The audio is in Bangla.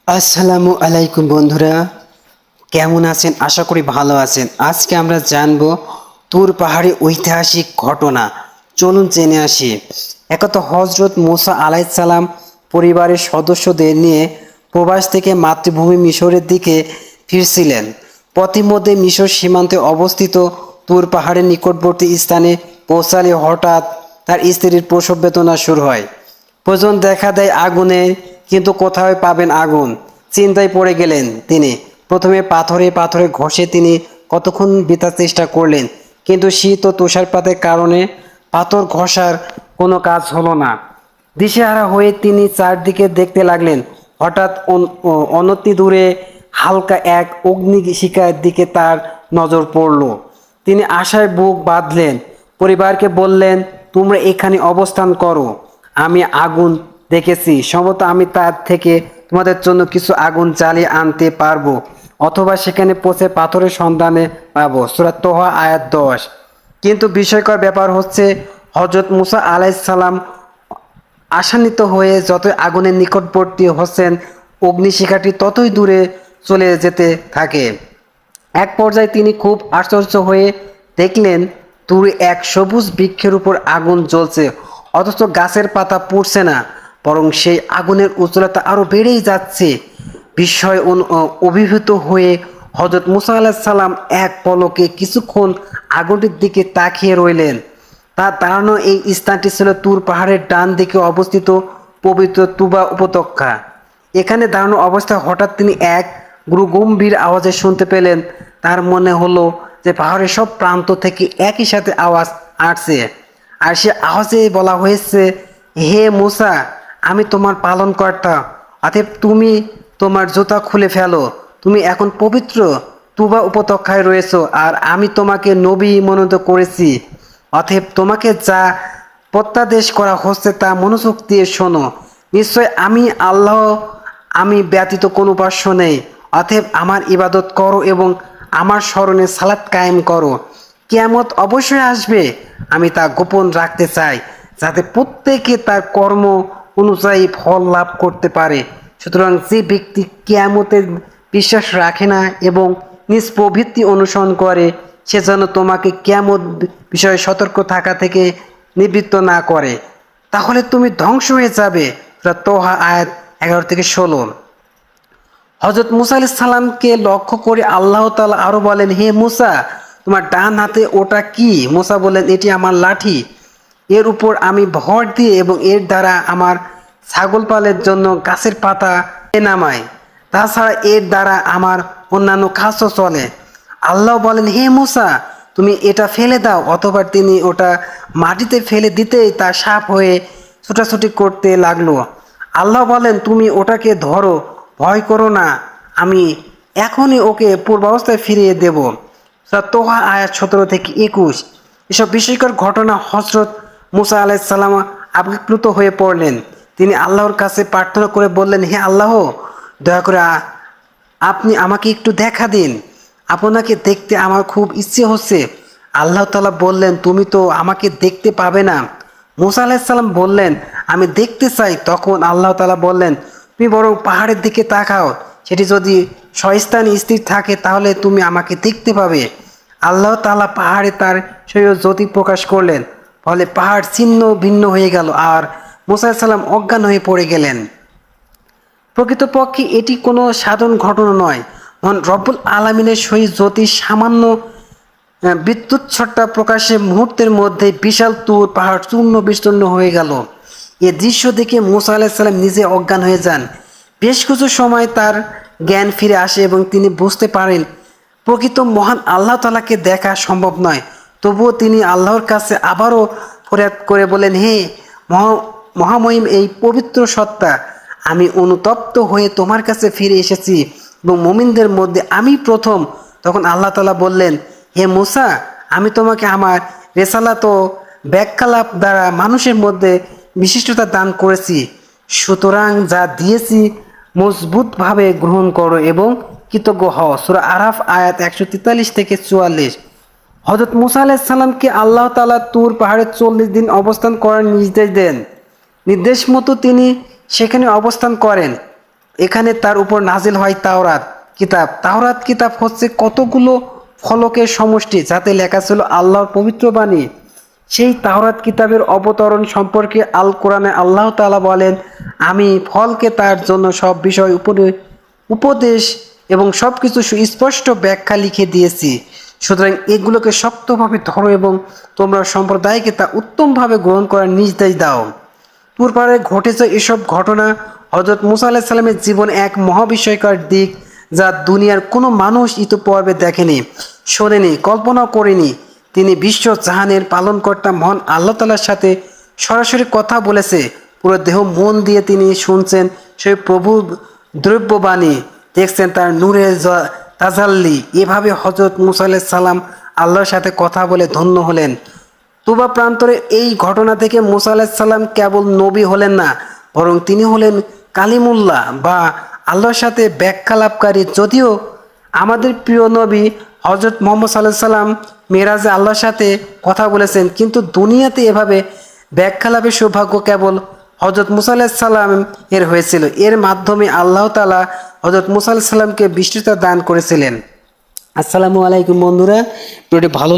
আসসালামু আলাইকুম বন্ধুরা, কেমন আছেন? আশা করি ভালো আছেন। আজকে আমরা জানবো তুর পাহাড়ে ঐতিহাসিক ঘটনা। চলুন জেনে আসি। একত হজরত মুসা আলাইসাল্লাম পরিবারের সদস্যদের নিয়ে প্রবাস থেকে মাতৃভূমি মিশরের দিকে ফিরছিলেন। পথিমধ্যে মিশর সীমান্তে অবস্থিত তুর পাহাড়ের নিকটবর্তী স্থানে পৌঁছালে হঠাৎ তার স্ত্রীর প্রসব বেদনা শুরু হয়। প্রয়োজন দেখা দেয় আগুনে, কিন্তু কোথায় পাবেন আগুন? চিন্তায় পড়ে গেলেন তিনি। প্রথমে পাথরে পাথরে ঘষে তিনি কতক্ষণ বৃথা চেষ্টা করলেন, কিন্তু শীত ও তুষারপাতের কারণে পাথর ঘষার কোনো কাজ হলো না। দিশেহারা হয়ে তিনি চারদিকে দেখতে লাগলেন। হঠাৎ অনতি দূরে হালকা এক অগ্নিশিখার দিকে তার নজর পড়ল। তিনি আশায় বুক বাঁধলেন। পরিবারকে বললেন, তোমরা এখানে অবস্থান করো, আমি আগুন দেখেছি, সম্ভবত আমি তার থেকে তোমাদের জন্য কিছু আগুন জ্বালিয়ে আনতে পারবো, অথবা সেখানে পৌঁছে পাথরের সন্ধানে পাবো। সূরা তোহা আয়াত 10। কিন্তু বিস্ময়কর ব্যাপার হচ্ছে, হযরত মুসা আলাইহিস সালাম আশান্বিত হয়ে যতই আগুনের নিকটবর্তী হচ্ছেন, অগ্নিশিখাটি ততই দূরে চলে যেতে থাকে। এক পর্যায়ে তিনি খুব আশ্চর্য হয়ে দেখলেন, দূরে এক সবুজ বৃক্ষের উপর আগুন জ্বলছে, অথচ গাছের পাতা পুড়ছে না, বরং সেই আগুনের উজ্জ্বলতা আরো বেড়েই যাচ্ছে। বিস্ময় অভিভূত হয়ে হযরত মুসা আলাইহিস সালাম এক পলকে কিছুক্ষণ আগুনটির দিকে তাকিয়ে রইলেন। তার দাঁড়ানো এই স্থানটি ছিল তুর পাহাড়ের ডান দিকে অবস্থিত পবিত্র তুবা উপত্যকা। এখানে দাঁড়ানো অবস্থায় হঠাৎ তিনি এক গুরুগম্ভীর আওয়াজে শুনতে পেলেন। তার মনে হলো যে পাহাড়ের সব প্রান্ত থেকে একই সাথে আওয়াজ আসছে, আর সে আওয়াজে বলা হয়েছে, হে মুসা, আমি তোমার পালনকর্তা, অতএব তুমি তোমার জুতা খুলে ফেলো। তুমি এখন পবিত্র তুবা উপত্যকায় রয়েছো, আর আমি তোমাকে নবী মনোনীত করেছি। অতএব তোমাকে যা প্রত্যাদেশ করা হচ্ছে তা মনোযোগ দিয়ে শোনো। নিশ্চয় আমি আল্লাহ, আমি ব্যতীত কোনো উপাস্য নেই। অতএব আমার ইবাদত করো এবং আমার স্মরণে সালাত কায়েম করো। কিয়ামত অবশ্যই আসবে, আমি তা গোপন রাখতে চাই, যাতে প্রত্যেকে তার কর্ম অনুযায়ী ফল লাভ করতে পারে। সুতরাং যে ব্যক্তি কিয়ামতের বিশ্বাস রাখে না এবং নিজ প্রবৃত্তি অনুসরণ করে, সে যেন তোমাকে কিয়ামত বিষয়ে সতর্ক থাকা থেকে নিবৃত্ত না করে, তাহলে তুমি ধ্বংস হয়ে যাবে। সূরা তোহা আয়াত 11-16। হযরত মুসা আলাইহিস সালামকে লক্ষ্য করে আল্লাহ তাআলা আরো বলেন, হে মুসা, তোমার ডান হাতে ওটা কি? মুসা বললেন, এটি আমার লাঠি। এর উপর আমি ভর দিয়ে এবং এর দ্বারা আমার ছাগল পালের জন্য গাছের পাতা নামাই। তাছাড়া এর দ্বারা আমার অন্যান্য কাজও চলে। আল্লাহ বলেন, হে মুসা, তুমি এটা ফেলে দাও। অথবা তিনি ওটা মাটিতে ফেলে দিতেই তা সাপ হয়ে ছোটাছুটি করতে লাগলো। আল্লাহ বলেন, তুমি ওটাকে ধরো, ভয় করো না, আমি এখনই ওকে পূর্বাবস্থায় ফিরিয়ে দেব। সূরা তোহা আয়াত 17-21। এসব বিস্ময়কর ঘটনা হযরত মুসা আলাইহিস সালাম আপ্লুত হয়ে পড়লেন। তিনি আল্লাহর কাছে প্রার্থনা করে বললেন, হে আল্লাহ, দয়া করে আপনি আমাকে একটু দেখা দিন, আপনাকে দেখতে আমার খুব ইচ্ছে হচ্ছে। আল্লাহ তাআলা বললেন, তুমি তো আমাকে দেখতে পাবে না। মুসা আলাইহিস সালাম বললেন, আমি দেখতে চাই। তখন আল্লাহ তাআলা বললেন, তুমি বরং পাহাড়ের দিকে তাকাও, সেটি যদি স্বস্থানে স্থির থাকে তাহলে তুমি আমাকে দেখতে পাবে। আল্লাহ তাআলা পাহাড়ে তার সেই জ্যোতি প্রকাশ করলেন, ফলে পাহাড় ছিন্ন ভিন্ন হয়ে গেল, আর মুসা আলাইহিস সালাম অজ্ঞান হয়ে পড়ে গেলেন। প্রকৃতপক্ষে এটি কোনো সাধারণ ঘটনা নয়। রব্বুল আলামিনের সহিত জ্যোতির সামান্য বিদ্যুৎ ছট্টা প্রকাশে মুহূর্তের মধ্যে বিশাল তুর পাহাড় চূর্ণ বিচূর্ণ হয়ে গেল। এ দৃশ্য দেখে মুসা আলাইহিস সালাম নিজে অজ্ঞান হয়ে যান। বেশ কিছু সময় তার জ্ঞান ফিরে আসে এবং তিনি বুঝতে পারেন প্রকৃত মহান আল্লাহ তাআলাকে দেখা সম্ভব নয়। তবুও তিনি আল্লাহর কাছে আবারও ফরিয়াদ করে বলেন, হে মহামহিম এই পবিত্র সত্তা, আমি অনুতপ্ত হয়ে তোমার কাছে ফিরে এসেছি এবং মুমিনদের মধ্যে আমি প্রথম। তখন আল্লাহ তাআলা বললেন, হে মুসা, আমি তোমাকে আমার রেসালাত ও ব্যাখ্যালাপ দ্বারা মানুষের মধ্যে বিশিষ্টতা দান করেছি। সুতরাং যা দিয়েছি মজবুতভাবে গ্রহণ করো এবং কৃতজ্ঞ হও। সূরা আরাফ আয়াত 143-44। হযরত মুসা আলাইহিস সালামকে আল্লাহ তাআলা তুর পাহাড়ে 40 দিন অবস্থান করার নির্দেশ দেন। নির্দেশ মতো তিনি সেখানে অবস্থান করেন। এখানে তার উপর নাজিল হয় তাওরাত কিতাব। তাওরাত কিতাব হচ্ছে কতগুলো ফলকের সমষ্টি যাতে লেখা ছিল আল্লাহর পবিত্র বাণী। সেই তাওরাত কিতাবের অবতরণ সম্পর্কে আল কোরআনে আল্লাহ তাআলা বলেন, আমি ফলকে তার জন্য সব বিষয় উপদেশ এবং সব কিছু সুস্পষ্ট ব্যাখ্যা লিখে দিয়েছি। সুতরাং এগুলোকে শক্তভাবে ধরো এবং তোমরা সম্প্রদায়কে তা উত্তমভাবে গ্রহণ করার নির্দেশ দাও। তুর পাহাড়ে ঘটেছে এসব ঘটনা হযরত মুসা আলাইহিস সালামের জীবন এক মহাবিস্ময়কর দিক, যা দুনিয়ার কোনো মানুষ ইতিপূর্বে দেখেনি, শোনেনি, কল্পনাও করেনি। তিনি বিশ্ব জাহানের পালনকর্তা মহান আল্লাহ তাআলার সাথে সরাসরি কথা বলেছে। পুরো দেহ মন দিয়ে তিনি শুনছেন সেই প্রভু দ্রব্যবাণী, দেখছেন তার নূরের তাজাল্লি। এভাবে হযরত মুসা আলাইহিস সালাম আল্লাহর সাথে কথা বলে ধন্য হলেন। তুবা প্রান্তরে এই ঘটনা থেকে মুসা আলাইহিস সালাম কেবল নবী হলেন না, বরং তিনি হলেন কালিমুল্লাহ বা আল্লাহর সাথে ব্যাখ্যালাপকারী। যদিও আমাদের প্রিয় নবী হযরত মুহাম্মদ সাল্লাল্লাহু আলাইহি সাল্লাম মেরাজে আল্লাহর সাথে কথা বলেছেন, কিন্তু দুনিয়াতে এভাবে ব্যাখ্যালাপের সৌভাগ্য কেবল হযরত মুসা আলাইহিস সালাম এর হয়েছিল। এর মাধ্যমে আল্লাহ তাআলা হযরত মুসা আলাইহিস সালামকে বিশেষতা দান করেছিলেন। আসসালামু আলাইকুম বন্ধুরা, ভিডিওটি ভালো